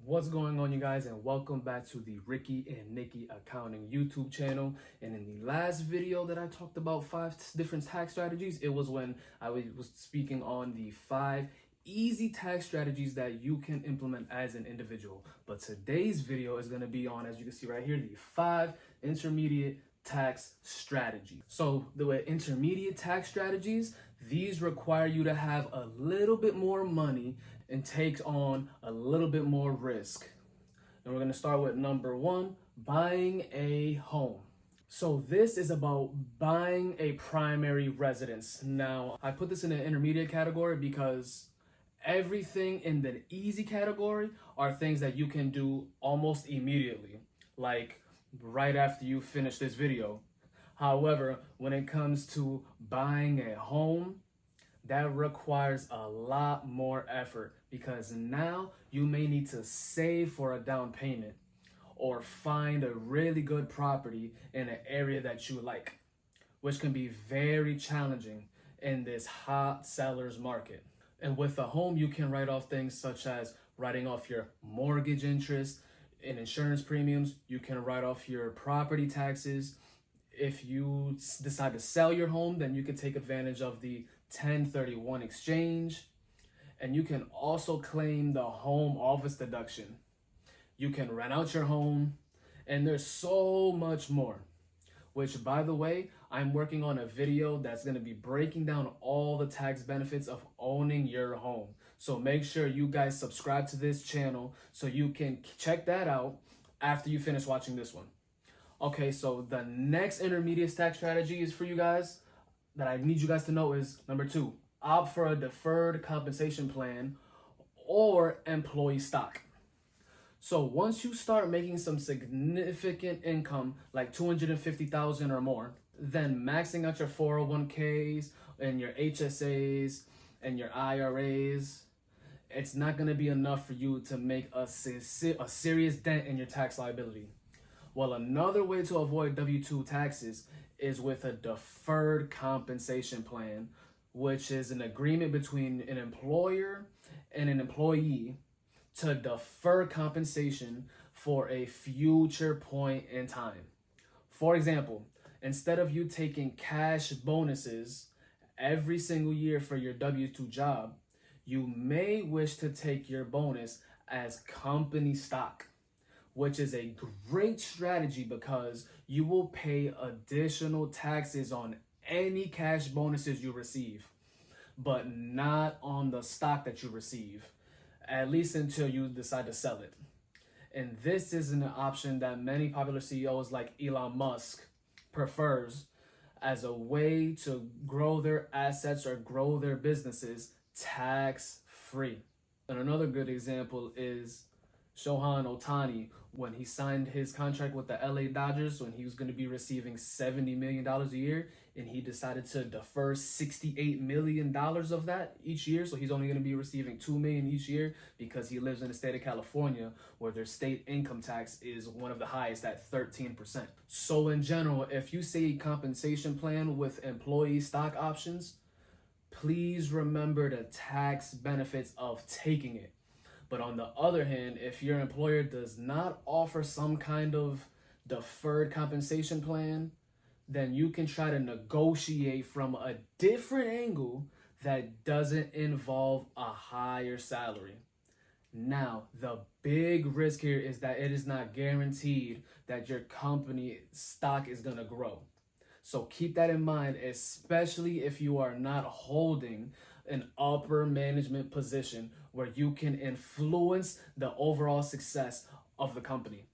What's going on, you guys, and welcome back to the Ricky and Nikki Accounting YouTube channel. And in the last video that I talked about 5 different tax strategies, it was when I was speaking on the 5 easy tax strategies that you can implement as an individual. But today's video is going to be on, as you can see right here, the 5 intermediate tax strategy. So the way intermediate tax strategies, these require you to have a little bit more money and take on a little bit more risk. And we're going to start with number 1, buying a home. So this is about buying a primary residence. Now, I put this in the intermediate category because everything in the easy category are things that you can do almost immediately, like right after you finish this video. However, when it comes to buying a home, that requires a lot more effort because now you may need to save for a down payment or find a really good property in an area that you like, which can be very challenging in this hot seller's market. And with a home, you can write off things such as writing off your mortgage interest and insurance premiums. You can write off your property taxes. If you decide to sell your home, then you can take advantage of the 1031 exchange, and you can also claim the home office deduction. You can rent out your home, and there's so much more, which, by the way, I'm working on a video that's going to be breaking down all the tax benefits of owning your home. So make sure you guys subscribe to this channel so you can check that out after you finish watching this one. Okay, so the next intermediate tax strategy is for you guys that I need you guys to know is number 2, opt for a deferred compensation plan or employee stock. So once you start making some significant income, like $250,000 or more, then maxing out your 401ks and your HSAs and your IRAs, it's not going to be enough for you to make a serious dent in your tax liability. Well, another way to avoid W-2 taxes is with a deferred compensation plan, which is an agreement between an employer and an employee to defer compensation for a future point in time. For example, instead of you taking cash bonuses every single year for your W-2 job, you may wish to take your bonus as company stock, which is a great strategy because you will pay additional taxes on any cash bonuses you receive, but not on the stock that you receive, at least until you decide to sell it. And this is an option that many popular CEOs like Elon Musk prefers as a way to grow their assets or grow their businesses tax-free. And another good example is Shohei Ohtani, when he signed his contract with the LA Dodgers, when he was going to be receiving $70 million a year, and he decided to defer $68 million of that each year. So he's only going to be receiving $2 million each year because he lives in the state of California, where their state income tax is one of the highest at 13%. So in general, if you say compensation plan with employee stock options, please remember the tax benefits of taking it. But on the other hand, if your employer does not offer some kind of deferred compensation plan, then you can try to negotiate from a different angle that doesn't involve a higher salary. Now, the big risk here is that it is not guaranteed that your company stock is going to grow. So keep that in mind, especially if you are not holding an upper management position where you can influence the overall success of the company.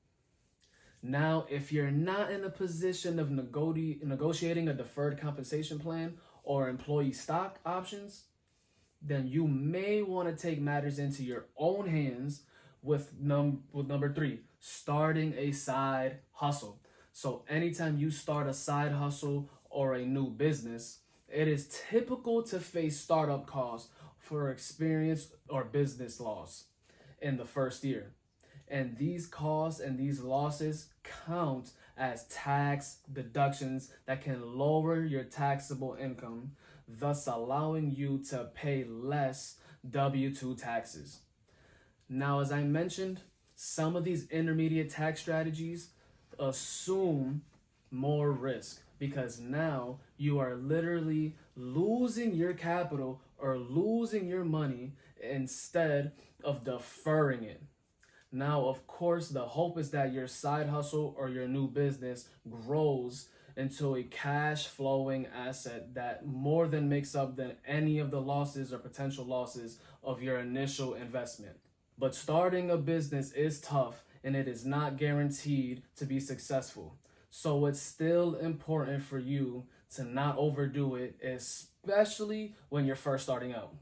Now, if you're not in a position of negotiating a deferred compensation plan or employee stock options, then you may want to take matters into your own hands with number 3, starting a side hustle. So anytime you start a side hustle or a new business, it is typical to face startup costs for experience or business loss in the first year. And these costs and these losses count as tax deductions that can lower your taxable income, thus allowing you to pay less W-2 taxes. Now, as I mentioned, some of these intermediate tax strategies assume more risk because now you are literally losing your capital or losing your money instead of deferring it. Now, of course, the hope is that your side hustle or your new business grows into a cash flowing asset that more than makes up than any of the losses or potential losses of your initial investment. But starting a business is tough and it is not guaranteed to be successful. So it's still important for you to not overdo it, especially when you're first starting out.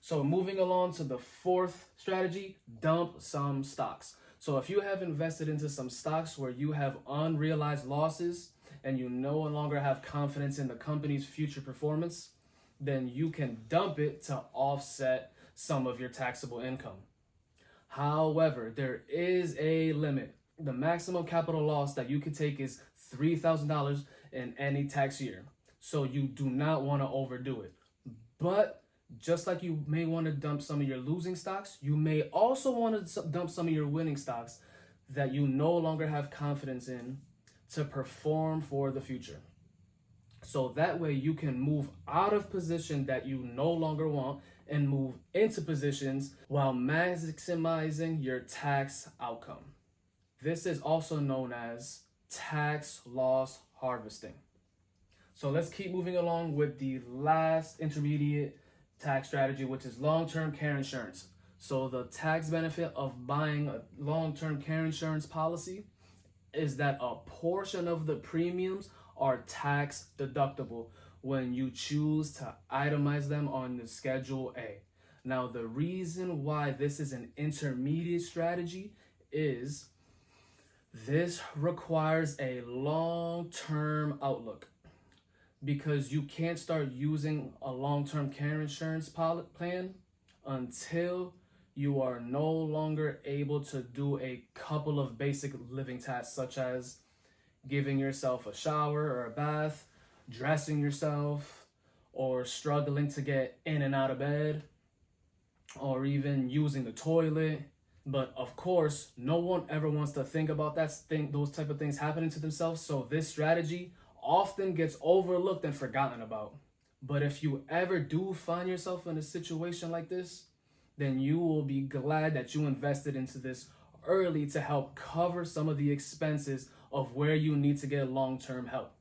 So moving along to the fourth strategy, dump some stocks. So if you have invested into some stocks where you have unrealized losses and you no longer have confidence in the company's future performance, then you can dump it to offset some of your taxable income. However, there is a limit. The maximum capital loss that you can take is $3,000 in any tax year. So you do not want to overdo it. But just like you may want to dump some of your losing stocks, you may also want to dump some of your winning stocks that you no longer have confidence in to perform for the future. So that way you can move out of position that you no longer want and move into positions while maximizing your tax outcome. This is also known as tax loss harvesting. So let's keep moving along with the last intermediate tax strategy, which is long-term care insurance. So the tax benefit of buying a long-term care insurance policy is that a portion of the premiums are tax deductible when you choose to itemize them on the Schedule A. Now, the reason why this is an intermediate strategy is this requires a long-term outlook, because you can't start using a long-term care insurance plan until you are no longer able to do a couple of basic living tasks, such as giving yourself a shower or a bath, dressing yourself, or struggling to get in and out of bed, or even using the toilet. But of course, no one ever wants to think about those type of things happening to themselves. So this strategy often gets overlooked and forgotten about. But if you ever do find yourself in a situation like this, then you will be glad that you invested into this early to help cover some of the expenses of where you need to get long-term help.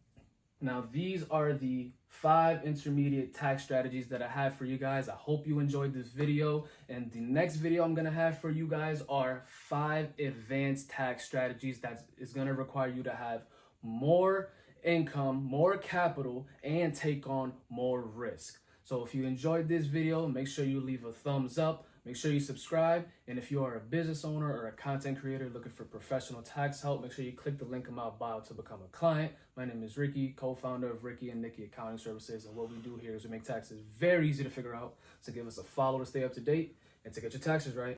Now, these are the 5 intermediate tax strategies that I have for you guys. I hope you enjoyed this video. And the next video I'm going to have for you guys are 5 advanced tax strategies that is going to require you to have more income, more capital, and take on more risk. So if you enjoyed this video, make sure you leave a thumbs up, make sure you subscribe, and if you are a business owner or a content creator looking for professional tax help, make sure you click the link in my bio to become a client. My name is Ricky, co-founder of Ricky and Nikki Accounting Services, and what we do here is we make taxes very easy to figure out. So give us a follow to stay up to date and to get your taxes right.